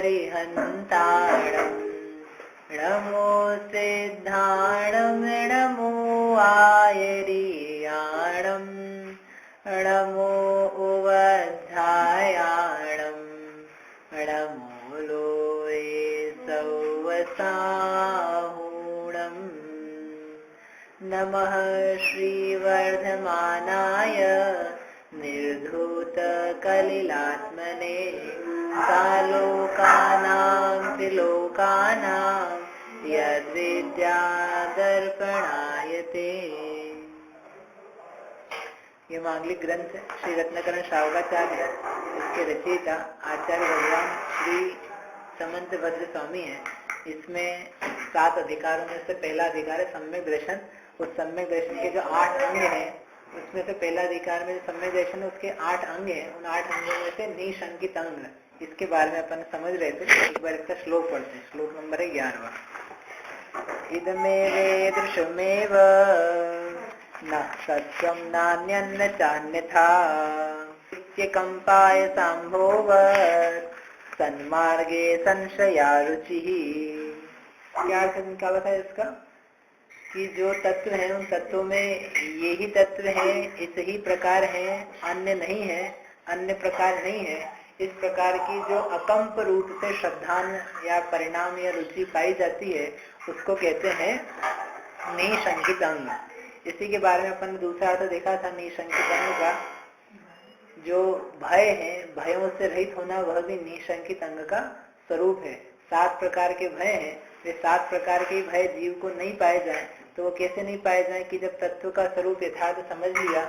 अरिहन्ताणम् नमो सिद्धाणम् नमो आयर्याणम् नमो उवध्यायाणम् नमो लोये सौवसाहूणम् नमः श्रीवर्धमानाय निर्धूतकलिलात्मने सालोकानां त्रिलोकानां यद्विद्यादर्पणायते। ये मांगलिक ग्रंथ श्री रत्नकरण श्रावकाचार्य, इसके रचयिता आचार्य भगवान श्री समंत भद्र स्वामी है। इसमें 7 अधिकारों में से पहला अधिकार है सम्यक दर्शन। उस सम्यक दर्शन के जो 8 अंग हैं, उसमें से पहला अधिकार में जो सम्यक दर्शन है उसके 8 अंग हैं। उन 8 अंगों में से निशंकित अंग, इसके बारे में अपन समझ रहे थे। एक बार इसका श्लोक पढ़ते हैं। श्लोक नंबर है 11वां। इदमेवेदृशमेव न सत्यं नान्यन्न चान्यथा नित्यकम्पाय सांभोवत् सन्मार्गे संशयारुचिः। क्या अर्थ निकाला था इसका कि जो तत्व हैं उन तत्वों में यही तत्व हैं, इस ही प्रकार हैं, अन्य नहीं है, अन्य प्रकार नहीं है। इस प्रकार की जो अकंप रूप से श्रद्धान या परिणाम या रुचि पाई जाती है उसको कहते हैं निशंकित अंग। इसी के बारे में अपन दूसरा अर्थ देखा था निशंकित अंग का। जो भय है, भयों से रहित होना, वह भी निशंकित अंग का स्वरूप है। 7 प्रकार के भय हैं। वे 7 प्रकार के भय जीव को नहीं पाए जाए तो वो कैसे नहीं पाए जाए कि जब तत्व का स्वरूप यथार्थ समझ लिया।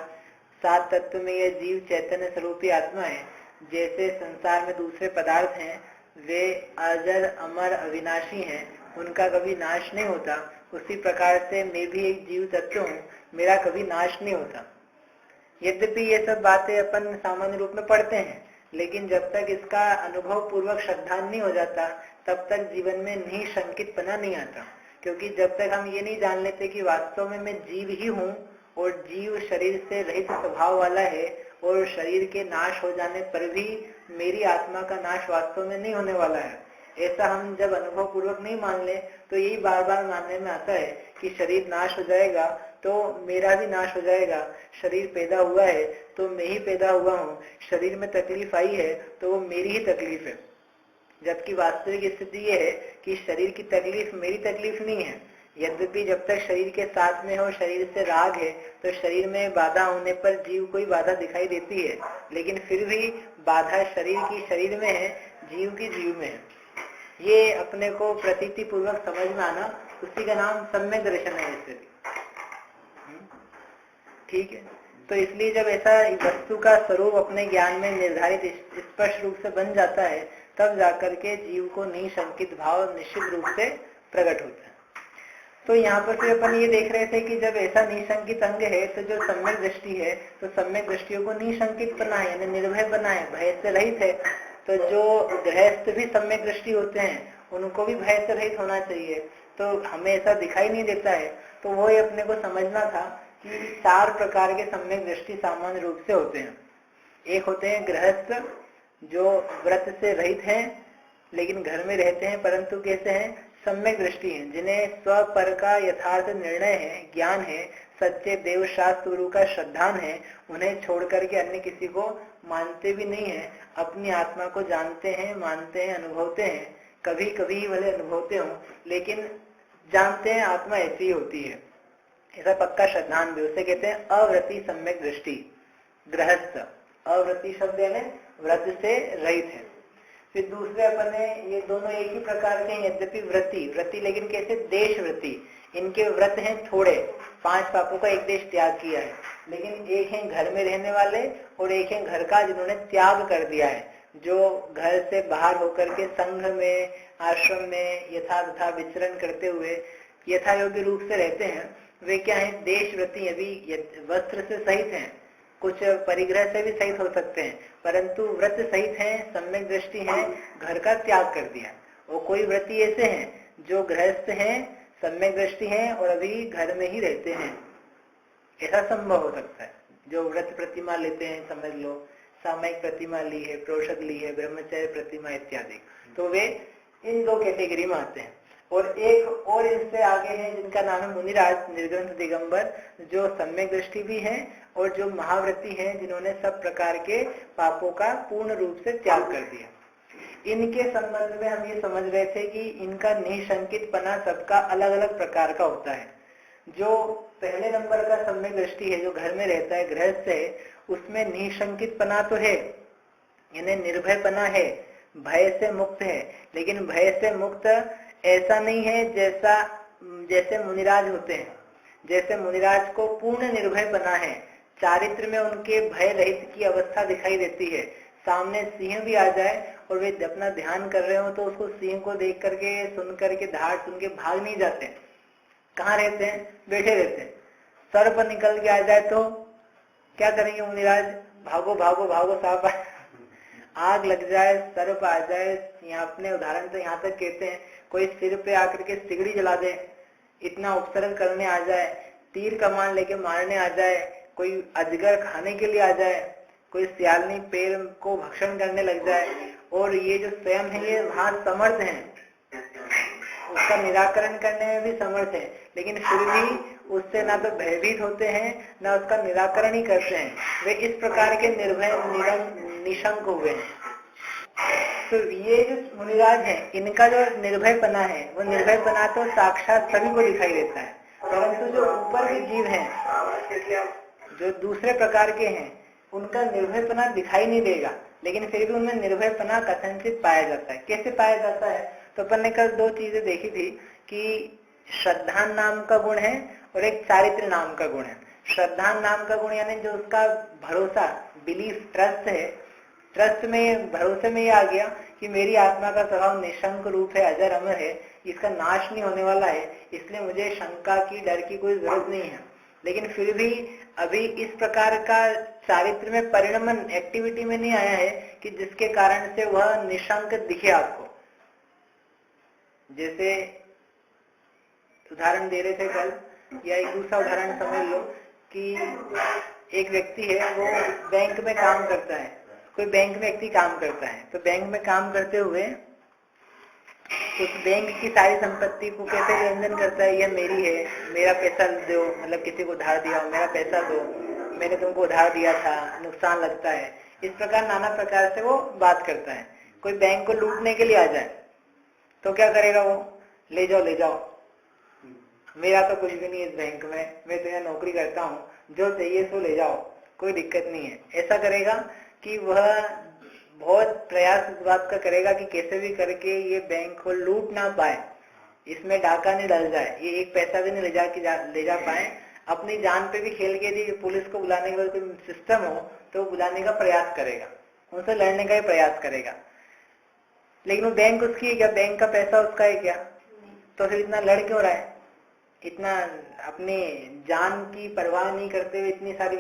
7 तत्व में यह जीव चैतन्य स्वरूपी आत्मा है। जैसे संसार में दूसरे पदार्थ हैं, वे अजर अमर अविनाशी हैं, उनका कभी नाश नहीं होता। उसी प्रकार से मैं भी एक जीव तत्व हूँ, मेरा कभी नाश नहीं होता। यद्यपि ये सब बातें अपन सामान्य रूप में पढ़ते हैं, लेकिन जब तक इसका अनुभव पूर्वक श्रद्धा नहीं हो जाता तब तक जीवन में निशंकितपना नहीं आता। क्योंकि जब तक हम ये नहीं जान लेते कि वास्तव में मैं जीव ही हूँ और जीव शरीर से रहित स्वभाव वाला है और शरीर के नाश हो जाने पर भी मेरी आत्मा का नाश वास्तव में नहीं होने वाला है, ऐसा हम जब अनुभव पूर्वक नहीं मान ले तो यही बार बार मानने में आता है कि शरीर नाश हो जाएगा तो मेरा भी नाश हो जाएगा। शरीर पैदा हुआ है तो मैं ही पैदा हुआ हूँ, शरीर में तकलीफ आई है तो वो मेरी ही तकलीफ है। जबकि वास्तविक स्थिति ये है कि शरीर की तकलीफ मेरी तकलीफ नहीं है। यद्यपि जब तक शरीर के साथ में हो, शरीर से राग है, तो शरीर में बाधा होने पर जीव कोई बाधा दिखाई देती है, लेकिन फिर भी बाधा शरीर की शरीर में है, जीव की जीव में है। ये अपने को प्रतीति पूर्वक समझ में आना, उसी का नाम सम्यक दर्शन है। स्थिति ठीक है। तो इसलिए जब ऐसा वस्तु का स्वरूप अपने ज्ञान में निर्धारित स्पष्ट रूप से बन जाता है तब जाकर के जीव को निशंकित भाव निश्चित रूप से प्रकट होता है। तो यहाँ पर फिर अपन ये देख रहे थे कि जब ऐसा निशंकित अंग है तो जो सम्यक दृष्टि है, तो सम्यक दृष्टियों को निशंकित बनाए यानी निर्भय बनाए, भय से रहित है। तो जो गृहस्थ भी सम्यक दृष्टि होते हैं उनको भी भय से रहित होना चाहिए। तो हमें ऐसा दिखाई नहीं देता है, तो वो ही अपने को समझना था कि 4 प्रकार के सम्यक दृष्टि सामान्य रूप से होते हैं। एक होते हैं गृहस्थ जो व्रत से रहित हैं लेकिन घर में रहते हैं, परंतु कैसे हैं, सम्यक दृष्टि हैं, जिन्हें स्वपर का यथार्थ निर्णय है, ज्ञान है, सच्चे देव शास्त्र गुरु का श्रद्धान है। उन्हें छोड़ करके अन्य किसी को मानते भी नहीं है, अपनी आत्मा को जानते हैं, मानते हैं, अनुभवते हैं। कभी कभी भले अनुभवते हों लेकिन जानते हैं आत्मा ऐसी ही होती है, ऐसा पक्का श्रद्धान भी। उसे कहते हैं अव्रति सम्यक दृष्टि। गृहस्थ अव्रति शब्द है व्रत से रहित है। फिर दूसरे अपने ये दोनों एक ही प्रकार के, यद्यपि व्रति लेकिन कैसे, देश व्रति। इनके व्रत हैं थोड़े, 5 पापों का एक देश त्याग किया है, लेकिन एक है घर में रहने वाले और एक है घर का जिन्होंने त्याग कर दिया है, जो घर से बाहर होकर के संघ में, आश्रम में यथा तथा विचरण करते हुए यथा योग्य रूप से रहते हैं। वे क्या है, देश व्रति। अभी वस्त्र से सहित हैं, कुछ परिग्रह से भी सहित हो सकते हैं, परंतु व्रत सहित हैं, सम्यक दृष्टि है, घर का त्याग कर दिया। और कोई व्रती ऐसे हैं जो गृहस्थ हैं, सम्यक दृष्टि हैं और अभी घर में ही रहते हैं। ऐसा संभव हो सकता है। जो व्रत प्रतिमा लेते हैं, समझ लो सामयिक प्रतिमा ली है, प्रोषद ली है, ब्रह्मचर्य प्रतिमा इत्यादि, तो वे इन 2 कैटेगरी में आते हैं। और एक और इससे आगे है जिनका नाम है मुनिराज निर्ग्रंथ दिगंबर, जो सम्यक दृष्टि भी है और जो महाव्रती हैं, जिन्होंने सब प्रकार के पापों का पूर्ण रूप से त्याग कर दिया। इनके संबंध में हम ये समझ रहे थे कि इनका निशंकितपना सबका अलग अलग प्रकार का होता है। जो पहले नंबर का सम्यक दृष्टि है, जो घर में रहता है, गृहस्थ है, उसमें निशंकितपना तो है, यानी निर्भयपना है, भय से मुक्त है। लेकिन भय से मुक्त ऐसा नहीं है जैसे मुनिराज होते हैं। जैसे मुनिराज को पूर्ण निर्भयपना है, चारित्र में उनके भय रहित की अवस्था दिखाई देती है। सामने सिंह भी आ जाए और वे अपना ध्यान कर रहे हो तो उसको सिंह को देख करके, सुन करके, धाड़ सुन के भाग नहीं जाते। कहाँ रहते हैं? बैठे रहते हैं। सर्प निकल के आ जाए तो क्या करेंगे मुनिराज? भागो भागो भागो, सांप आग लग जाए, सर्प आ जाए, यहाँ अपने उदाहरण तो यहाँ तक कहते हैं, कोई सिर पे आकर के सिगड़ी जला दे, इतना उपसर्ग करने आ जाए, तीर कमान लेके मारने आ जाए, कोई अजगर खाने के लिए आ जाए, कोई सियालनी पेड़ को भक्षण करने लग जाए, और ये जो स्वयं है ये वहां समर्थ हैं, उसका निराकरण करने में भी समर्थ है, लेकिन फिर भी उससे ना तो भयभीत होते हैं ना उसका निराकरण ही करते हैं। वे इस प्रकार के निर्भय निशंक हुए हैं। तो ये जो मुनिराज है, इनका जो निर्भयपना है, वो निर्भयपना तो साक्षात सभी को दिखाई देता है, परंतु जो ऊपर के जीव हैं, जो दूसरे प्रकार के हैं, उनका निर्भयपना दिखाई नहीं देगा, लेकिन फिर भी उनमें निर्भयपना कथनचित पाया जाता है। कैसे पाया जाता है? तो अपन ने कल 2 चीजें देखी थी कि श्रद्धा नाम का गुण है और एक चारित्र नाम का गुण है। श्रद्धा नाम का गुण यानी जो उसका भरोसा, बिलीफ, ट्रस्ट है, ट्रस्ट में, भरोसे में ये आ गया कि मेरी आत्मा का स्वभाव निशंक रूप है, अजर अमर है, इसका नाश नहीं होने वाला है, इसलिए मुझे शंका की, डर की कोई जरूरत नहीं है। लेकिन फिर भी अभी इस प्रकार का चारित्र में परिणमन एक्टिविटी में नहीं आया है कि जिसके कारण से वह निशंक दिखे आपको। जैसे उदाहरण दे रहे थे कल, या एक दूसरा उदाहरण समझ लो कि एक व्यक्ति है, वो बैंक में काम करता है, कोई बैंक में व्यक्ति काम करता है, तो बैंक में काम करते हुए उस बैंक की सारी संपत्ति को कैसे लेनदेन करता है, यह मेरी है, मेरा पैसा दो, मतलब किसी को उधार दिया, मेरा पैसा दो, मैंने तुमको उधार दिया था, नुकसान लगता है, इस प्रकार नाना प्रकार से वो बात करता है। कोई बैंक को लूटने के लिए आ जाए तो क्या करेगा वो? ले जाओ ले जाओ, मेरा तो कुछ भी नहीं है इस बैंक में, मैं तो यहाँ नौकरी करता हूँ, जो चाहिए सो ले जाओ, कोई दिक्कत नहीं है। ऐसा करेगा कि वह बहुत प्रयास इस बात का करेगा कि कैसे भी करके ये बैंक को लूट ना पाए, इसमें डाका नहीं डल जाए, ये एक पैसा भी नहीं ले जा पाए। अपनी जान पे भी खेल के यदि पुलिस को बुलाने का कोई सिस्टम हो तो बुलाने का प्रयास करेगा, उनसे लड़ने का ही प्रयास करेगा। लेकिन वो बैंक उसकी है क्या? बैंक का पैसा उसका है क्या? तो फिर इतना लड़ क्यों रहा है? इतना अपनी जान की परवाह नहीं करते हुए इतनी सारी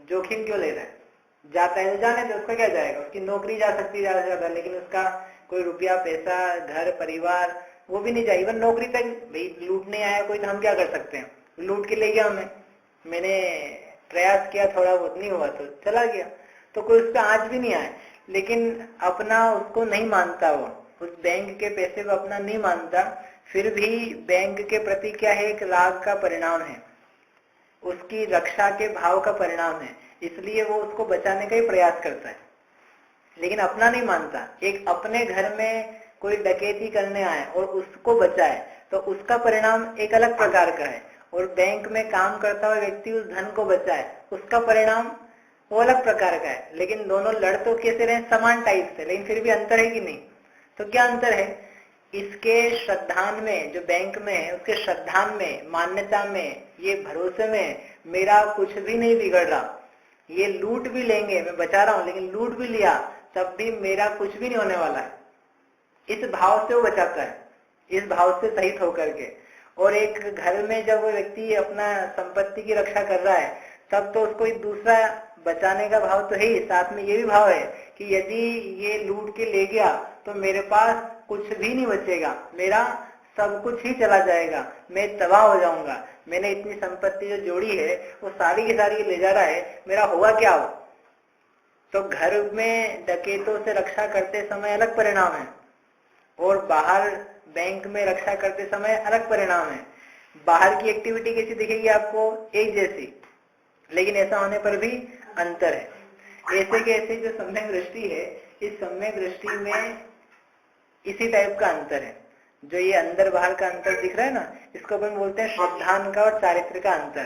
जोखिम क्यों ले रहा है? जाता है तो जाने दो, उसका क्या जाएगा, उसकी नौकरी जा सकती है ज्यादा से ज्यादा, लेकिन उसका कोई रुपया पैसा, घर परिवार वो भी नहीं जाए। इवन नौकरी तक, भाई लूटने आया कोई तो हम क्या कर सकते हैं? लूट के ले गया हमें, मैंने प्रयास किया, थोड़ा बहुत नहीं हुआ तो चला गया, तो कोई उस पर आंच भी नहीं आए। लेकिन अपना उसको नहीं मानता, वो उस बैंक के पैसे को अपना नहीं मानता, फिर भी बैंक के प्रति क्या है? एक राग का परिणाम है, उसकी रक्षा के भाव का परिणाम है, इसलिए वो उसको बचाने का ही प्रयास करता है, लेकिन अपना नहीं मानता। एक अपने घर में कोई डकैती करने आए और उसको बचाए तो उसका परिणाम एक अलग प्रकार का है, और बैंक में काम करता हुआ व्यक्ति उस धन को बचाए, उसका परिणाम वो अलग प्रकार का है। लेकिन दोनों लड़ तो कैसे रहे? समान टाइप से, लेकिन फिर भी अंतर है कि नहीं? तो क्या अंतर है? इसके श्रद्धान में, जो बैंक में है उसके श्रद्धान में, मान्यता में, ये भरोसे में मेरा कुछ भी नहीं बिगड़ रहा, ये लूट भी लेंगे, मैं बचा रहा हूं, लेकिन लूट भी लिया तब भी मेरा कुछ भी नहीं होने वाला है, इस भाव से वो बचाता है, इस भाव से सहित होकर के। और एक घर में जब वो व्यक्ति अपना संपत्ति की रक्षा कर रहा है तब तो उसको एक दूसरा बचाने का भाव तो है ही, साथ में ये भी भाव है कि यदि ये लूट के ले गया तो मेरे पास कुछ भी नहीं बचेगा, मेरा सब कुछ ही चला जाएगा, मैं तबाह हो जाऊंगा, मैंने इतनी संपत्ति जो जोड़ी है वो सारी की सारी ले जा रहा है, मेरा होगा क्या? हो तो घर में डकैतों से रक्षा करते समय अलग परिणाम है और बाहर बैंक में रक्षा करते समय अलग परिणाम है। बाहर की एक्टिविटी कैसी दिखेगी आपको, एक जैसी, लेकिन ऐसा होने पर भी अंतर है। ऐसे के ऐसे जो सम्यक दृष्टि है, इस सम्यक दृष्टि में इसी टाइप का अंतर है। जो ये अंदर बाहर का अंतर दिख रहा है ना, इसको अपन बोलते हैं श्रद्धान का और चारित्र का अंतर।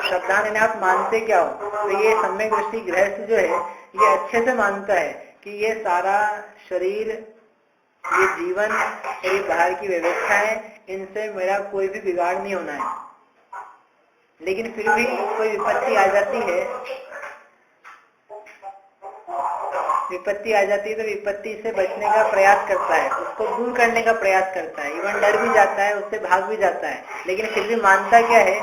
श्रद्धान यानी आप मानते क्या हो, तो ये सम्यक दृष्टि गृहस्थ जो है ये अच्छे से मानता है कि ये सारा शरीर, ये जीवन, ये बाहर की व्यवस्था है, इनसे मेरा कोई भी बिगाड़ नहीं होना है। लेकिन फिर भी कोई विपत्ति आ जाती है, तो विपत्ति से बचने का प्रयास करता है, उसको दूर करने का प्रयास करता है, इवन डर भी जाता है, उससे भाग भी जाता है, लेकिन फिर भी मानता क्या है,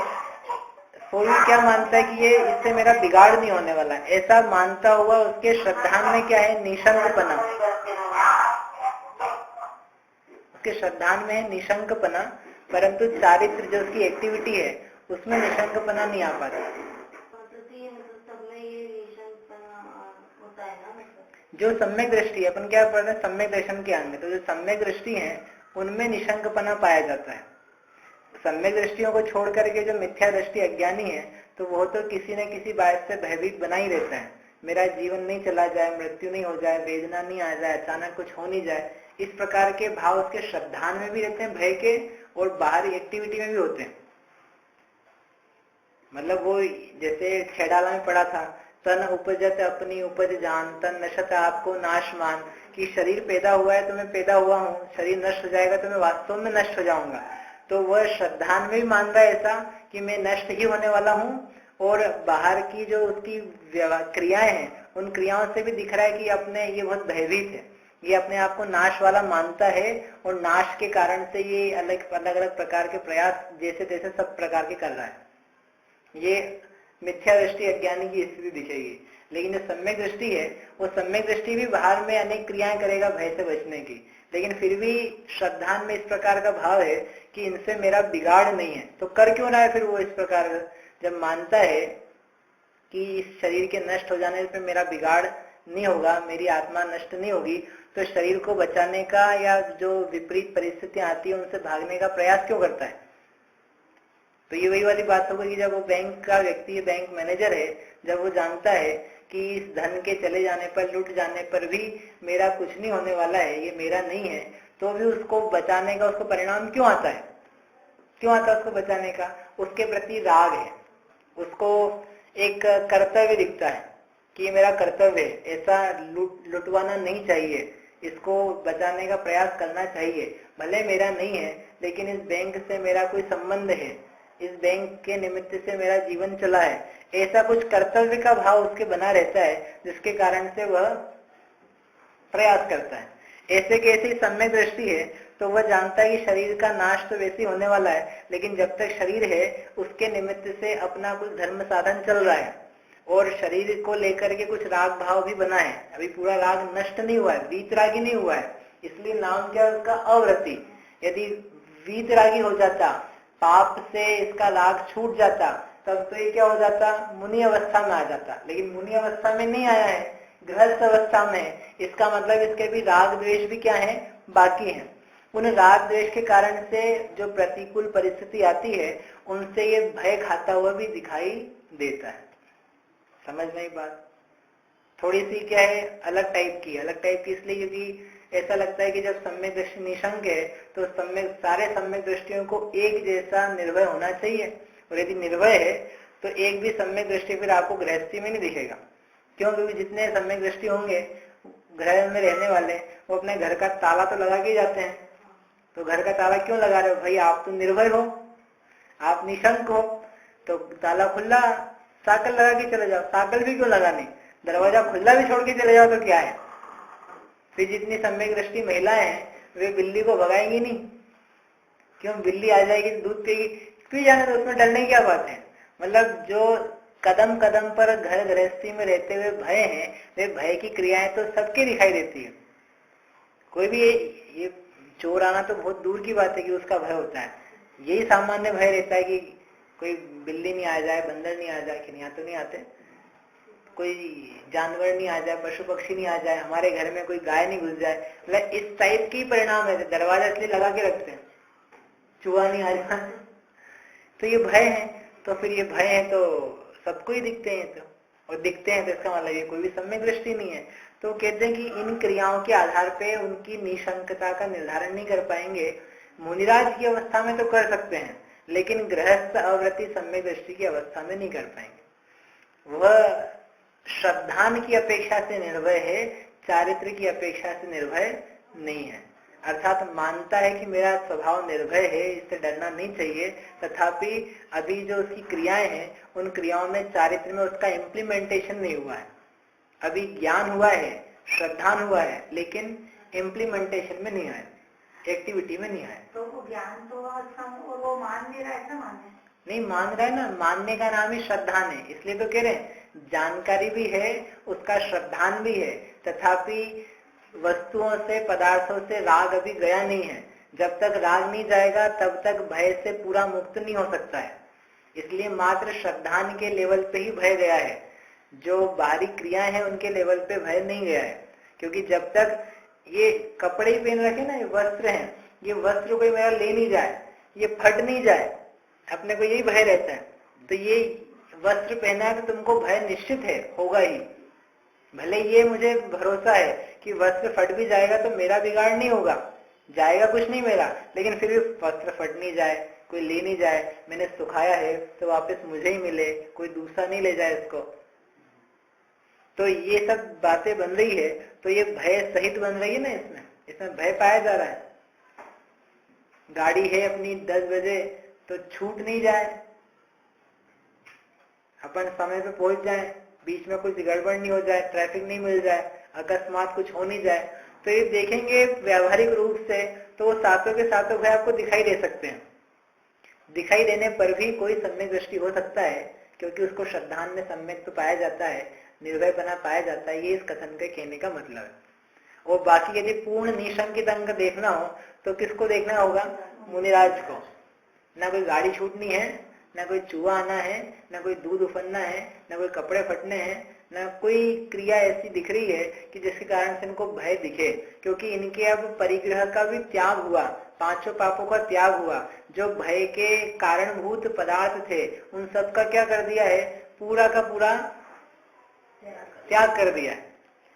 कोई क्या मानता है कि ये इससे मेरा बिगाड़ नहीं होने वाला है। ऐसा मानता हुआ उसके श्रद्धान में क्या है, निशंकपना। उसके श्रद्धान में है निशंकपना, परंतु चारित्र जो उसकी एक्टिविटी है उसमें निशंकपना नहीं आ पाता। जो सम्यक दृष्टि है, अपन क्या पढ़ रहे हैं, सम्यक दर्शन के अंग में, तो जो सम्यक दृष्टि है उनमें निशंकपना पाया जाता है। सम्यक दृष्टियों को छोड़ करके जो मिथ्या दृष्टि अज्ञानी है, तो वो तो किसी न किसी बात से भयभीत बना ही रहता है। मेरा जीवन नहीं चला जाए, मृत्यु नहीं हो जाए, वेदना नहीं आ जाए, अचानक कुछ हो नहीं जाए, इस प्रकार के भाव उसके श्रद्धान में भी रहते हैं, भय के, और बाहरी एक्टिविटी में भी होते हैं। मतलब वो जैसे छेडाला में पढ़ा था, तन उपजत अपनी उपज जान, तन नशत आपको नाश मान, कि शरीर पैदा हुआ है तो मैं पैदा हुआ हूँ, शरीर नष्ट हो जाएगा तो मैं वास्तव में नष्ट हो जाऊंगा। तो वह श्रद्धान में भी मान रहा है ऐसा कि मैं नष्ट ही होने वाला हूँ, और बाहर की जो उसकी क्रियाएं हैं उन क्रियाओं से भी दिख रहा है कि अपने ये बहुत भयभीत है, ये अपने आप को नाश वाला मानता है, और नाश के कारण से ये अलग अलग प्रकार के प्रयास जैसे तैसे सब प्रकार के कर रहा है। ये मिथ्या दृष्टि अज्ञानी की स्थिति दिखेगी। लेकिन जो सम्यक दृष्टि है, वो सम्यक दृष्टि भी बाहर में अनेक क्रियाएं करेगा भय से बचने की, लेकिन फिर भी श्रद्धान में इस प्रकार का भाव है कि इनसे मेरा बिगाड़ नहीं है। तो कर क्यों रहा है फिर वो इस प्रकार, जब मानता है कि इस शरीर के नष्ट हो जाने पर मेरा बिगाड़ नहीं होगा, मेरी आत्मा नष्ट नहीं होगी, तो शरीर को बचाने का या जो विपरीत परिस्थितियां आती है उनसे भागने का प्रयास क्यों करता है। तो ये वही वाली बात होगी कि जब वो बैंक का व्यक्ति है, बैंक मैनेजर है, जब वो जानता है कि इस धन के चले जाने पर, लुट जाने पर भी मेरा कुछ नहीं होने वाला है, ये मेरा नहीं है, तो भी उसको बचाने का उसको परिणाम क्यों आता है, क्यों आता है उसको बचाने का, उसके प्रति राग है, उसको एक कर्तव्य दिखता है कि ये मेरा कर्तव्य है, ऐसा लुटवाना नहीं चाहिए, इसको बचाने का प्रयास करना चाहिए, भले मेरा नहीं है लेकिन इस बैंक से मेरा कोई संबंध है, इस बैंक के निमित्त से मेरा जीवन चला है, ऐसा कुछ कर्तव्य का भाव उसके बना रहता है, जिसके कारण से वह प्रयास करता है। ऐसे कैसी सम्यक दृष्टि है, तो वह जानता है कि शरीर का नाश तो वैसे होने वाला है, लेकिन जब तक शरीर है उसके निमित्त से अपना कुछ धर्म साधन चल रहा है, और शरीर को लेकर के कुछ राग भाव भी बना है, अभी पूरा राग नष्ट नहीं हुआ है, वीतरागी नहीं हुआ है, इसलिए नाम क्या है उसका, अवृत्ति। यदि वीतरागी हो जाता, पाप से इसका राग छूट जाता, तब तो ये क्या हो जाता, मुनि अवस्था में आ जाता, लेकिन मुनि अवस्था में नहीं आया है, गृहस्थ अवस्था में। इसका मतलब इसके भी राग द्वेष भी क्या है, बाकी है। उन राग द्वेष के कारण से जो प्रतिकूल परिस्थिति आती है, उनसे ये भय खाता हुआ भी दिखाई देता है। समझ में बात थोड़ी सी क्या है, अलग टाइप की इसलिए क्योंकि ऐसा लगता है कि जब सम्यक दृष्टि निशंक है, तो सारे सम्यक दृष्टियों को एक जैसा निर्भय होना चाहिए, और यदि निर्भय है तो एक भी सम्यक दृष्टि फिर आपको गृहस्थी में नहीं दिखेगा। क्यों, क्योंकि जितने सम्यक दृष्टि होंगे घर में रहने वाले, वो अपने घर का ताला तो लगा के जाते हैं। तो घर का ताला क्यों लगा रहे हो भाई, आप तो निर्भय हो, आप निशंक हो, तो ताला खुला साकल लगा के चले जाओ, साकल भी क्यों लगाने, दरवाजा खुला भी छोड़ के चले जाओ तो क्या है। फिर जितनी सम्यक दृष्टि महिलाएं हैं वे बिल्ली को भगाएंगी नहीं, क्यों, बिल्ली आ जाएगी दूध पिएगी, पी जाने तो उसमें डरने की क्या बात है। मतलब जो कदम कदम पर घर गृहस्थी में रहते हुए भय हैं, वे भय की क्रियाएं तो सबके दिखाई देती है। कोई भी ये चोर आना तो बहुत दूर की बात है कि उसका भय होता है, यही सामान्य भय रहता है कि कोई बिल्ली नहीं आ जाए, बंदर नहीं आ जाए, कि यहाँ तो नहीं आते, कोई जानवर नहीं आ जाए, पशु पक्षी नहीं आ जाए, हमारे घर में कोई गाय नहीं घुस जाए, मतलब इस टाइप की परिणाम है। दरवाजा इसलिए लगा के रखते हैं, चूहा नहीं आ जाए, तो ये भय है। तो फिर ये भय है तो सबको ही दिखते हैं, तो और दिखते हैं तो इसका मतलब ये कोई भी सम्यक दृष्टि नहीं है। तो कहते हैं कि इन क्रियाओं के आधार पे उनकी निशंकता का निर्धारण नहीं कर पाएंगे। मुनिराज की अवस्था में तो कर सकते हैं, लेकिन गृहस्थ अव्रति सम्यक दृष्टि की अवस्था में नहीं कर पाएंगे। वह श्रद्धान की अपेक्षा से निर्भय है, चारित्र की अपेक्षा से निर्भय नहीं है। अर्थात मानता है कि मेरा स्वभाव निर्भय है, इससे डरना नहीं चाहिए, तथापि अभी जो उसकी क्रियाएं हैं उन क्रियाओं में चारित्र में उसका इम्प्लीमेंटेशन नहीं हुआ है। अभी ज्ञान हुआ है, श्रद्धान हुआ है, लेकिन इम्प्लीमेंटेशन में नहीं आया, एक्टिविटी में नहीं आया। तो वो ज्ञान तो अच्छा और वो मान नहीं रहा है, ऐसा माने नहीं मान रहा है ना, मानने का नाम ही श्रद्धान है। इसलिए तो कह रहे हैं जानकारी भी है, उसका श्रद्धान भी है, तथापि वस्तुओं से पदार्थों से राग अभी गया नहीं है। जब तक राग नहीं जाएगा तब तक भय से पूरा मुक्त नहीं हो सकता है। इसलिए मात्र श्रद्धान के लेवल पे ही भय गया है, जो बाहरी क्रियाएं हैं उनके लेवल पे भय नहीं गया है। क्योंकि जब तक ये कपड़े पहन रखे ना, ये वस्त्र हैं, ये वस्त्र कोई मेरा ले नहीं जाए, ये फट नहीं जाए, अपने को यही भय रहता है। तो ये वस्त्र पहना है तो तुमको भय निश्चित है, होगा ही। भले ये मुझे भरोसा है कि वस्त्र फट भी जाएगा तो मेरा बिगाड़ नहीं होगा, जाएगा कुछ नहीं मेरा, लेकिन फिर भी वस्त्र फट नहीं जाए, कोई ले नहीं जाए, मैंने सुखाया है तो वापस मुझे ही मिले, कोई दूसरा नहीं ले जाए इसको। तो ये सब बातें बन रही है, तो ये भय सहित बन रही है ना, इसमें भय पाया जा रहा है। गाड़ी है अपनी 10 बजे तो छूट नहीं जाए, अपन समय पे पहुंच जाए, बीच में कुछ गड़बड़ नहीं हो जाए, ट्रैफिक नहीं मिल जाए, अकस्मात कुछ हो नहीं जाए। तो ये देखेंगे व्यावहारिक रूप से तो वो सातों के सातों भय आपको दिखाई दे सकते हैं। दिखाई देने पर भी कोई सम्यक दृष्टि हो सकता है, क्योंकि उसको श्रद्धान में सम्यक तो पाया जाता है, निर्भय बना पाया जाता है। ये इस कथन के कहने का मतलब है। और बाकी यदि पूर्ण निशंकित अंग देखना हो तो किसको देखना होगा? मुनिराज को। ना कोई गाड़ी छूटनी है, ना कोई चूहा आना है, ना कोई दूध उफनना है, ना कोई कपड़े फटने हैं, ना कोई क्रिया ऐसी दिख रही है कि जिसके कारण से इनको भय दिखे। क्योंकि इनके अब परिग्रह का भी त्याग हुआ, 5 पापों का त्याग हुआ। जो भय के कारणभूत पदार्थ थे उन सब का क्या कर दिया है? पूरा का पूरा त्याग कर दिया है।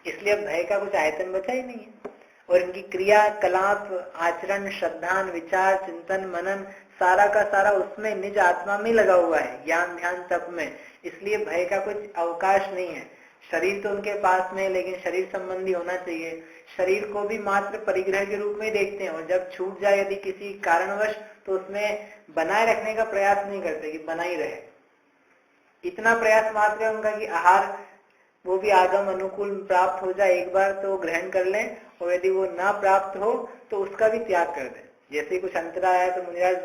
इसलिए अब भय का कुछ आयतन बचा ही नहीं है। और इनकी क्रिया कलाप, आचरण, श्रद्धान, विचार, चिंतन, मनन सारा का सारा उसमें निज आत्मा में लगा हुआ है, ज्ञान ध्यान तप में। इसलिए भय का कुछ अवकाश नहीं है। शरीर तो उनके पास में, लेकिन शरीर संबंधी होना चाहिए। शरीर को भी मात्र परिग्रह के रूप में देखते हैं, और जब छूट जाए यदि किसी कारणवश तो उसमें बनाए रखने का प्रयास नहीं करते कि बना ही रहे। इतना प्रयास मात्र है उनका कि आहार वो भी आगम अनुकूल प्राप्त हो जाए एक बार तो ग्रहण कर लें, और यदि वो ना प्राप्त हो तो उसका भी त्याग कर दें। जैसे कुछ अंतरा आया तो मुनिराज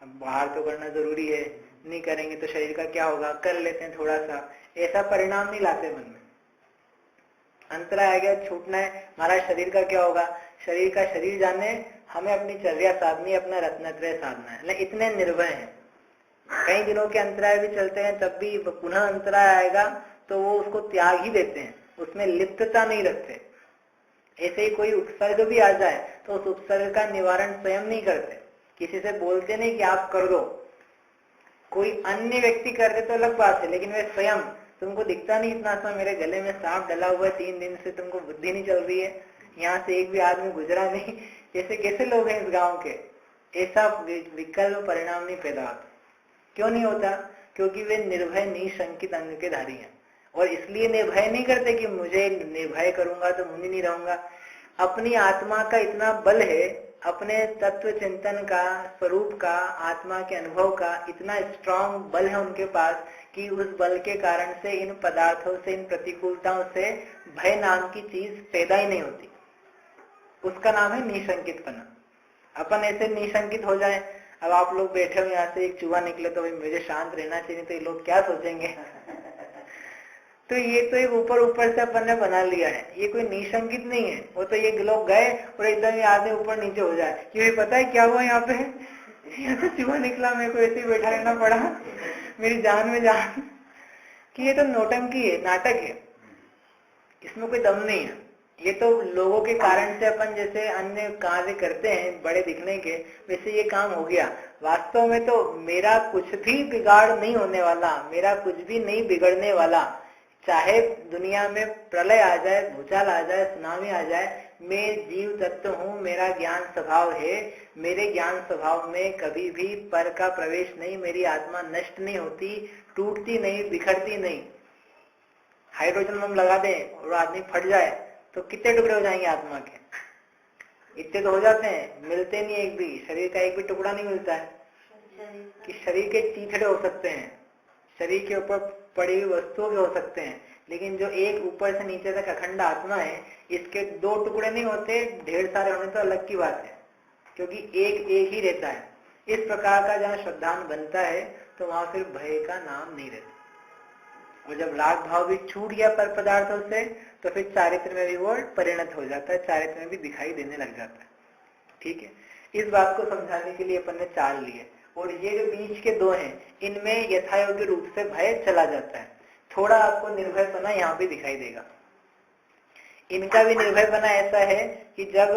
बाहर तो करना जरूरी है, नहीं करेंगे तो शरीर का क्या होगा, कर लेते हैं थोड़ा सा, ऐसा परिणाम नहीं लाते मन में। अंतरा आ गया, छूटना है, हमारा शरीर का क्या होगा, शरीर का शरीर जाने, हमें अपनी चर्या साधनी, अपना रत्नत्रय साधना है, इतने निर्भय हैं। कई दिनों के अंतराय भी चलते हैं, तब भी पुनः अंतराय आएगा तो वो उसको त्याग ही देते हैं, उसमें लिप्तता नहीं रखते। ऐसे ही कोई उपसर्ग भी आ जाए तो उस उपसर्ग का निवारण स्वयं नहीं करते, किसी से बोलते नहीं कि आप कर दो। कोई अन्य व्यक्ति कर दे तो अलग बात है, लेकिन वे स्वयं, तुमको दिखता नहीं इतना सा मेरे गले में सांप डला हुआ है 3 दिन से, तुमको बुद्धि नहीं चल रही है, यहाँ से एक भी आदमी गुजरा नहीं, ऐसे कैसे लोग हैं इस गांव के? ऐसा विकल्प परिणाम नहीं पैदा होता। क्यों नहीं होता? क्योंकि वे निर्भय निशंकित अंग के धारी हैं। और इसलिए निर्भय नहीं करते कि मुझे निर्भय करूंगा तो मुनि नहीं रहूंगा। अपनी आत्मा का इतना बल है, अपने तत्व चिंतन का, स्वरूप का, आत्मा के अनुभव का इतना स्ट्रांग बल है उनके पास कि उस बल के कारण से इन पदार्थों से, इन प्रतिकूलताओं से भय नाम की चीज पैदा ही नहीं होती। उसका नाम है निशंकितपना। अपन ऐसे निशंकित हो जाए, अब आप लोग बैठे हो, यहाँ से एक चूहा निकले तो भाई मुझे शांत रहना चाहिए, तो ये लोग क्या सोचेंगे? तो ये तो एक ऊपर ऊपर से अपन ने बना लिया है, ये कोई निशंकित नहीं है। वो तो ये लोग गए और एकदम ये आधे ऊपर नीचे हो जाए, क्योंकि पता है क्या हुआ यहाँ पे, यहाँ से चूहा निकला, मेरे को ऐसे ही बैठा रहना पड़ा, मेरी जान में जान। कि ये तो नौटंकी है, नाटक है। इसमें कोई दम नहीं है। ये तो लोगों के कारण से अपन जैसे अन्य कार्य करते हैं बड़े दिखने के, वैसे ये काम हो गया। वास्तव में तो मेरा कुछ भी बिगाड़ नहीं होने वाला, मेरा कुछ भी नहीं बिगड़ने वाला। चाहे दुनिया में प्रलय आ जाए, भूचाल आ जाए, सुनामी आ जाए, मैं जीव तत्व हूँ, मेरा ज्ञान स्वभाव है। मेरे ज्ञान स्वभाव में कभी भी पर का प्रवेश नहीं, मेरी आत्मा नष्ट नहीं होती, टूटती नहीं, बिखरती नहीं। हाइड्रोजन बम लगा दे और आदमी फट जाए तो कितने टुकड़े हो जाएंगे आत्मा के? इतने तो हो जाते हैं, मिलते नहीं एक भी, शरीर का एक भी टुकड़ा नहीं मिलता है। कि शरीर के चीथड़े हो सकते हैं, शरीर के ऊपर पड़ी हुई वस्तुओं के हो सकते हैं, लेकिन जो एक ऊपर से नीचे तक अखंड आत्मा है, इसके दो टुकड़े नहीं होते, ढेर सारे होने तो अलग की बात है, क्योंकि एक एक ही रहता है। इस प्रकार का जहाँ श्रद्धान बनता है तो वहां फिर भय का नाम नहीं रहता। और जब राग भाव भी छूट गया पर पदार्थों से, तो फिर चारित्र में भी वो परिणत हो जाता है, चारित्र में भी दिखाई देने लग जाता है। ठीक है, इस बात को समझाने के लिए अपन ने चाल लिए। और ये जो बीच के दो हैं, इनमें यथायोग्य रूप से भय चला जाता है। थोड़ा आपको निर्भयपना यहाँ भी दिखाई देगा। इनका भी निर्भयपना ऐसा है कि जब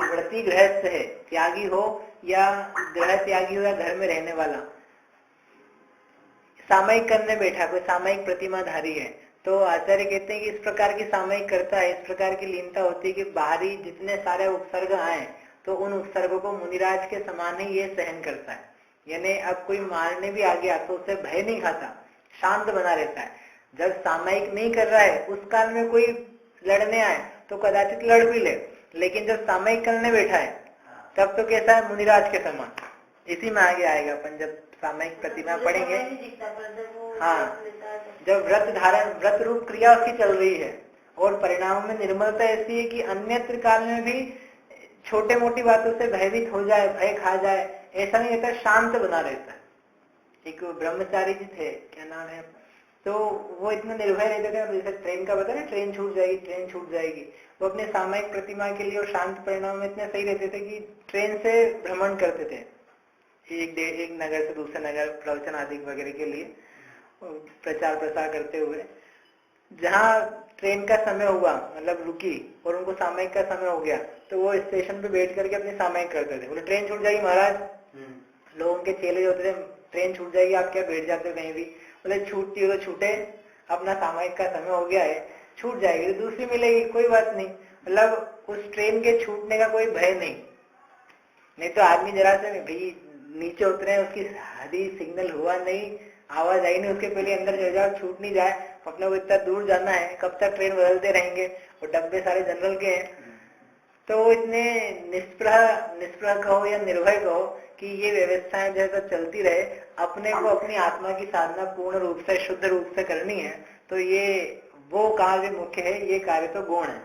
व्रती गृहस्थ है, त्यागी हो या गृह त्यागी हो या घर में रहने वाला, सामयिक करने बैठा, कोई सामयिक प्रतिमाधारी है, तो आचार्य कहते हैं कि इस प्रकार की सामयिक करता है, इस प्रकार की लीनता होती है कि बाहरी जितने सारे उपसर्ग आए तो उन उपसर्गों को मुनिराज के समान ही ये सहन करता है। यानी अब कोई मारने भी आ गया तो उसे भय नहीं खाता, शांत बना रहता है। जब सामयिक नहीं कर रहा है, उस काल में कोई लड़ने आए तो कदाचित लड़ भी ले, लेकिन जब सामयिक करने बैठा है तब तो कैसा है? मुनिराज के समान। इसी में आगे आएगा अपन जब सामयिक प्रतिमा पढ़ेंगे। हाँ, जब व्रत धारण, व्रत रूप क्रिया उसकी चल रही है और परिणामों में निर्मलता ऐसी है कि अन्यत्र काल में भी छोटे मोटी बातों से भयभीत हो जाए, भय खा जाए, ऐसा नहीं रहता, शांत बना रहता है। एक ब्रह्मचारी जी थे, क्या नाम है, तो वो इतना निर्भय रहते थे। जैसे ट्रेन का बता ना, ट्रेन छूट जाएगी, ट्रेन छूट जाएगी, वो अपने सामयिक प्रतिमा के लिए और शांत परिणाम में इतने सही रहते थे कि ट्रेन से भ्रमण करते थे, एक नगर से दूसरे नगर प्रवचन आदि वगैरह के लिए प्रचार प्रसार करते हुए। जहाँ ट्रेन का समय हुआ, मतलब रुकी और उनको सामयिक का समय हो गया, तो वो स्टेशन पे बैठ करके अपनी सामयिक करते थे। बोले ट्रेन छूट जाएगी महाराज, लोगों के चेले होते थे, ट्रेन छूट जाएगी, आप क्या बैठ जाते हो कहीं भी? बोले छूटती हो तो छूटे, अपना सामयिक का समय हो गया है, छूट जाएगी तो दूसरी मिलेगी, कोई बात नहीं। मतलब उस ट्रेन के छूटने का कोई भय नहीं तो आदमी जरा से भाई नीचे उतरे, उसकी हरी सिग्नल हुआ नहीं, आवाज आई नहीं, उसके पहले अंदर चले जाओ, छूट नहीं जाए, अपने को इतना दूर जाना है, कब तक ट्रेन बदलते रहेंगे, और डब्बे सारे जनरल के हैं। तो वो इतने निष्प्रह कहो या निर्भय कहो कि ये व्यवस्थाएं जैसा चलती रहे, अपने को अपनी आत्मा की साधना पूर्ण रूप से, शुद्ध रूप से करनी है, तो ये वो कार्य मुख्य है, ये कार्य तो गौण है।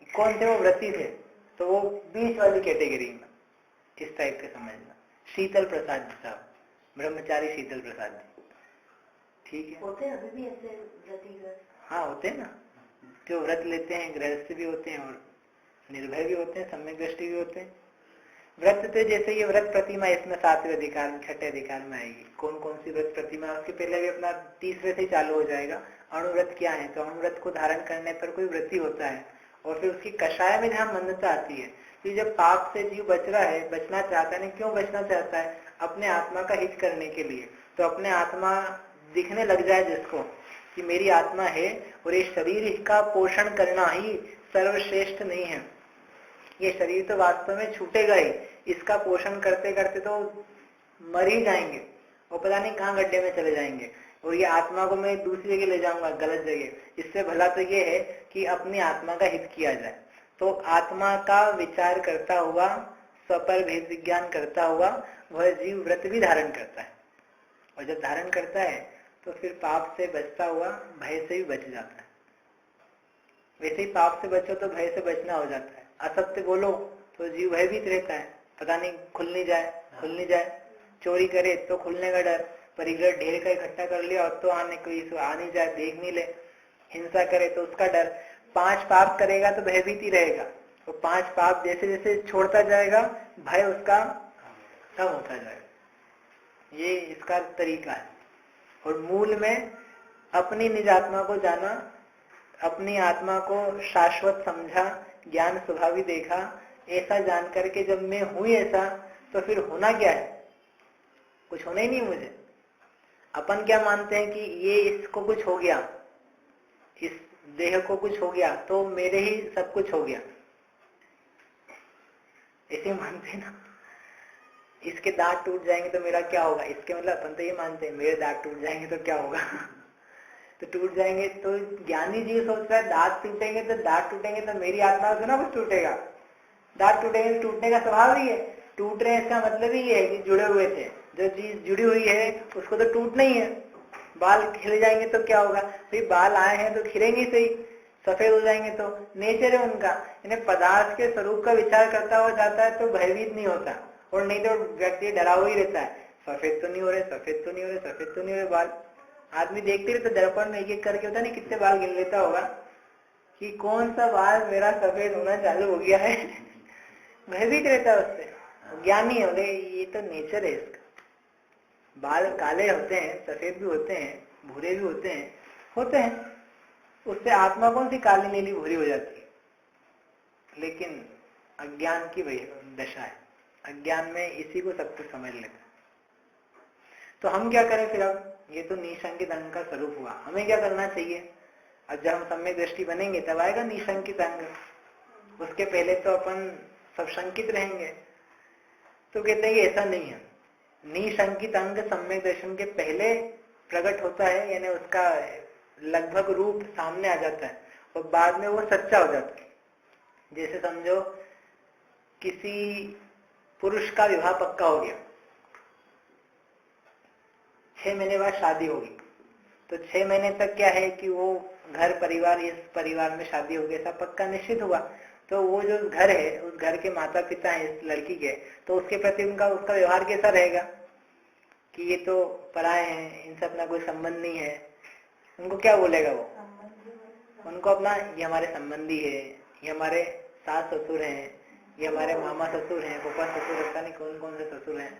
कौन थे? वो व्रती थे, तो वो बीच वाली कैटेगरी में इस टाइप के समझना। शीतल प्रसाद जी साहब, ब्रह्मचारी शीतल प्रसाद जी, ठीक है। होते हैं अभी भी ऐसे व्रती? हाँ होते हैं ना, जो व्रत लेते हैं, गृहस्थ भी होते हैं और निर्भय भी होते हैं, सम्यक दृष्टि भी होते हैं। व्रत तो जैसे ये व्रत प्रतिमा इसमें 7वें अधिकार में, 6ठे अधिकार में आएगी। कौन कौन सी व्रत प्रतिमा, उसके पहले भी अपना 30वें से ही चालू हो जाएगा। अणुव्रत क्या है? तो अणुव्रत को धारण करने पर कोई व्रती होता है, और फिर उसकी कषाय में जहाँ मंदता आती है, कि जब पाप से जीव बच रहा है, बचना चाहता है, क्यों बचना चाहता है? अपने आत्मा का हित करने के लिए। तो अपने आत्मा दिखने लग जाए जिसको कि मेरी आत्मा है और ये शरीर का पोषण करना ही सर्वश्रेष्ठ नहीं है, ये शरीर तो वास्तव में छूटेगा ही, इसका पोषण करते करते तो मर ही जाएंगे और पता नहीं कहाँ गड्ढे में चले जाएंगे, और ये आत्मा को मैं दूसरी जगह ले जाऊंगा, गलत जगह। इससे भला तो ये है कि अपनी आत्मा का हित किया जाए। तो आत्मा का विचार करता हुआ, स्वपर भेद विज्ञान करता हुआ वह जीव व्रत भी धारण करता है, और जब धारण करता है तो फिर पाप से बचता हुआ भय से भी बच जाता है। वैसे ही पाप से बचो तो भय से बचना हो जाता है। असत्य बोलो तो जीव भयभीत रहता है, पता नहीं खुल नहीं जाए। चोरी करे तो खुलने का डर, परिग्रह ढेर का इकट्ठा कर लिया और तो आने कोई आ नहीं जाए, देख नहीं ले। हिंसा करे तो उसका डर। 5 पाप करेगा तो भयभीत ही रहेगा, तो 5 पाप जैसे जैसे छोड़ता जाएगा भय उसका कम होता जाएगा। ये इसका तरीका है। और मूल में अपनी निज आत्मा को जाना, अपनी आत्मा को शाश्वत समझा, ज्ञान स्वभावी देखा, ऐसा जान करके जब मैं हूं ऐसा, तो फिर होना क्या है? कुछ होना ही नहीं मुझे। अपन क्या मानते हैं कि ये इसको कुछ हो गया, इस देह को कुछ हो गया तो मेरे ही सब कुछ हो गया, ऐसे मानते हैं ना। इसके दांत टूट जाएंगे तो मेरा क्या होगा, इसके मतलब अपन तो ये मानते हैं मेरे दांत टूट जाएंगे तो क्या होगा तो टूट जाएंगे तो ज्ञानी जीव सोच रहा है दांत टूटेंगे तो दांत टूटेंगे तो मेरी आत्मा से ना कुछ टूटेगा। दांत टूटेंगे तो टूटने का स्वभाव ही है, टूट रहे हैं इसका मतलब ही है कि जुड़े हुए थे, जो चीज जुड़ी हुई है उसको तो टूटना ही है। बाल खिल जाएंगे तो क्या होगा, भाई बाल आए हैं तो खिलेंगे सही, सफेद हो जाएंगे तो नेचर है उनका। इन्हें पदार्थ के स्वरूप का विचार करता हुआ जाता है तो भयभीत नहीं होता, और नहीं तो व्यक्ति डरा हुआ ही रहता है, सफेद तो नहीं हो रहे, सफेद तो नहीं हो रहे, सफेद तो नहीं हो रहे बाल। आदमी देखते रहते दर्पण में एक एक करके, होता नहीं कितने बाल गिन लेता होगा कि कौन सा बाल मेरा सफेद होना चालू हो गया है भयभीत रहता है उससे। ज्ञानी हो गए, ये तो नेचर है इसका। बाल काले होते हैं, सफेद भी होते हैं, भूरे भी होते हैं, उससे आत्मा कौन सी काली नीली भूरी हो जाती है। लेकिन अज्ञान की वही दशा है, अज्ञान में इसी को सब कुछ समझ लेते। तो हम क्या करें फिर? अब ये तो निशंकित अंग का स्वरूप हुआ, हमें क्या करना चाहिए? अब जब हम सम्यक दृष्टि बनेंगे तब आएगा निशंकित अंग। उसके पहले तो अपन सब शंकित रहेंगे। तो कहते हैं कि ऐसा नहीं है, निशंकित अंग सम्यक दर्शन के पहले प्रकट होता है, यानी उसका लगभग रूप सामने आ जाता है और बाद में वो सच्चा हो जाता है। जैसे समझो किसी पुरुष का विवाह पक्का हो गया, 6 महीने बाद शादी होगी, तो 6 महीने तक क्या है कि वो घर परिवार, इस परिवार में शादी होगी ऐसा पक्का निश्चित हुआ। तो वो जो घर है, उस घर के माता पिता है इस लड़की के, तो उसके प्रति उसका व्यवहार कैसा रहेगा कि ये तो पराये हैं, इनसे अपना कोई संबंध नहीं है। उनको क्या बोलेगा वो? उनको अपना, ये हमारे संबंधी है, ये हमारे सास ससुर हैं, ये हमारे मामा ससुर हैं, पापा ससुर, पता नहीं कौन कौन से ससुर हैं,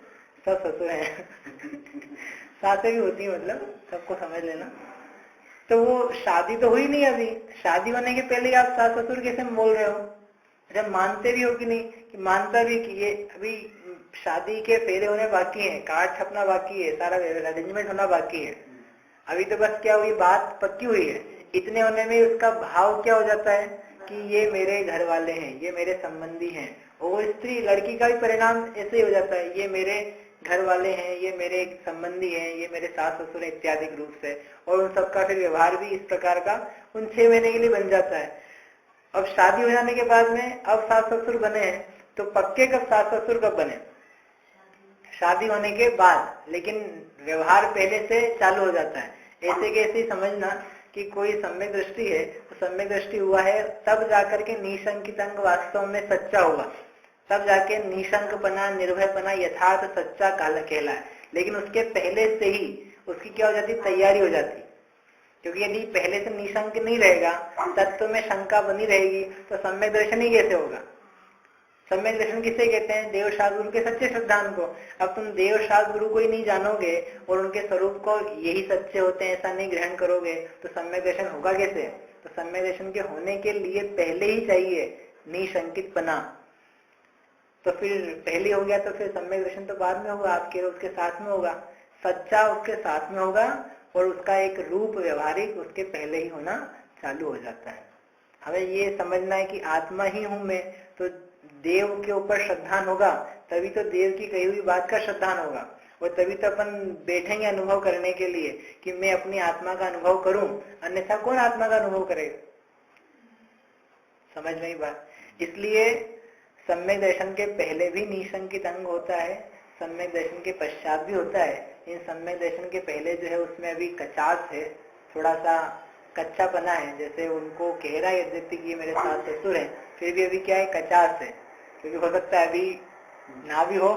सब ससुर हैं सासें भी होती है, मतलब सबको समझ लेना। तो वो शादी तो हुई नहीं अभी, शादी होने के पहले आप सास ससुर कैसे बोल रहे हो? जब मानते भी हो कि नहीं, कि मानता भी कि ये अभी शादी के फेरे होने बाकी हैं, कार्ड छपना बाकी है, सारा अरेंजमेंट होना बाकी है, अभी तो बस क्या हुई, बात पक्की हुई है। इतने होने में उसका भाव क्या हो जाता है कि ये मेरे घर वाले हैं, ये मेरे संबंधी हैं। और वो स्त्री लड़की का भी परिणाम ऐसे ही हो जाता है, ये मेरे घर वाले हैं, ये मेरे संबंधी हैं, ये मेरे सास ससुर इत्यादि रूप से। और उन सबका फिर व्यवहार भी इस प्रकार का उन 6 महीने के लिए बन जाता है। अब शादी हो जाने के बाद में अब सास ससुर बने हैं, तो पक्के कब सास ससुर कब बने? शादी होने के बाद, लेकिन व्यवहार पहले से चालू हो जाता है। ऐसे कैसे समझना कि कोई सम्यक दृष्टि है, तो सम्यक दृष्टि हुआ है तब जाकर के निशंकित अंग वास्तव में सच्चा हुआ, तब जाके निशंकपना, निर्भयपना यथार्थ सच्चा कहला है। लेकिन उसके पहले से ही उसकी क्या हो जाती, तैयारी हो जाती। क्योंकि यदि पहले से निशंक नहीं रहेगा, तत्व में शंका बनी रहेगी, तो सम्यक दर्शन ही कैसे होगा? सम्यक दर्शन किसे कहते हैं? देव शास्त्र गुरु के सच्चे सिद्धांत को। अब तुम देव शास्त्र गुरु को ही नहीं जानोगे और उनके स्वरूप को यही सच्चे होते हैं ऐसा नहीं ग्रहण करोगे, तो सम्यक दर्शन होगा कैसे? तो सम्यक दर्शन के होने के लिए पहले ही चाहिए निशंकितपना। तो फिर पहले हो गया तो फिर सम्यक दर्शन तो बाद में होगा, आपके उसके साथ में होगा, सच्चा उसके साथ में होगा, और उसका एक रूप व्यवहारिक उसके पहले ही होना चालू हो जाता है। हमें ये समझना है कि आत्मा ही हूं मैं, तो देव के ऊपर श्रद्धान होगा, तभी तो देव की कही हुई बात का श्रद्धान होगा, और तभी तो अपन बैठेंगे अनुभव करने के लिए कि मैं अपनी आत्मा का अनुभव करूं, अन्यथा कौन आत्मा का अनुभव करेगा? समझ नहीं बात। इसलिए सम्यक दर्शन के पहले भी निशंकित अंग होता है, सम्यक दर्शन के पश्चात भी होता है। इन सम्यक दर्शन के पहले जो है उसमें अभी कचास है, थोड़ा सा कच्चा पना है। जैसे उनको कह रहा है यद्यपि कि मेरे सास ससुर है, फिर भी अभी क्या है, कचास है। क्योंकि हो सकता है अभी ना भी हो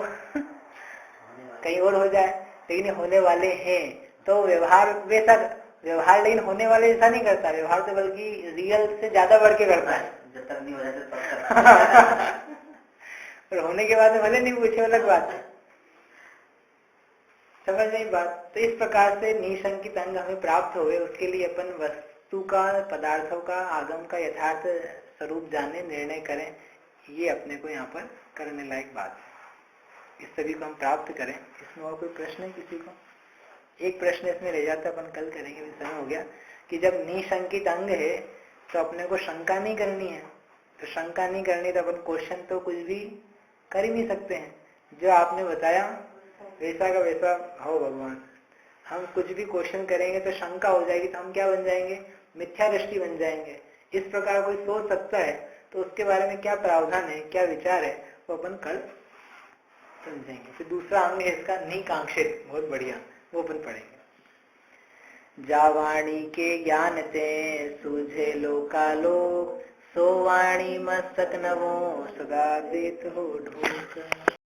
कहीं और हो जाए, लेकिन होने वाले हैं। तो व्यवहार वैसा व्यवहार, लेकिन होने वाले ऐसा नहीं करता व्यवहार, तो बल्कि रियल से ज्यादा बढ़ के करता है जब तक नहीं हो जाता और होने के बाद में भले नहीं पूछे, अलग बात है। समझ नहीं बात। तो इस प्रकार से निशंकित अंग हमें प्राप्त हुए, उसके लिए अपन वस्तु का, पदार्थों का, आगम का यथार्थ स्वरूप जाने, निर्णय करें, ये अपने को यहाँ पर करने लायक बात है। इस सभी को हम प्राप्त करें। इसमें और कोई प्रश्न है किसी को? एक प्रश्न इसमें रह जाता, अपन कल करेंगे, समय हो गया, कि जब निशंकित अंग है तो अपने को शंका नहीं करनी है। तो शंका नहीं करनी तो अपन क्वेश्चन तो कुछ भी कर ही नहीं सकते हैं। जो आपने बताया वैसा का वैसा हो भगवान। हम कुछ भी क्वेश्चन करेंगे तो शंका हो जाएगी, तो हम क्या बन जाएंगे? मिथ्या दृष्टि बन जाएंगे। इस प्रकार कोई सोच सकता है तो उसके बारे में क्या प्रावधान है, क्या विचार है, वो अपन कल समझेंगे। फिर दूसरा अंग है इसका निकांक्षित, बहुत बढ़िया, वो अपन पढ़ेंगे। जावाणी के ज्ञान ते सूझे लोकालोक, सो वाणी मस्तक नवो सदा देत हो ढोक।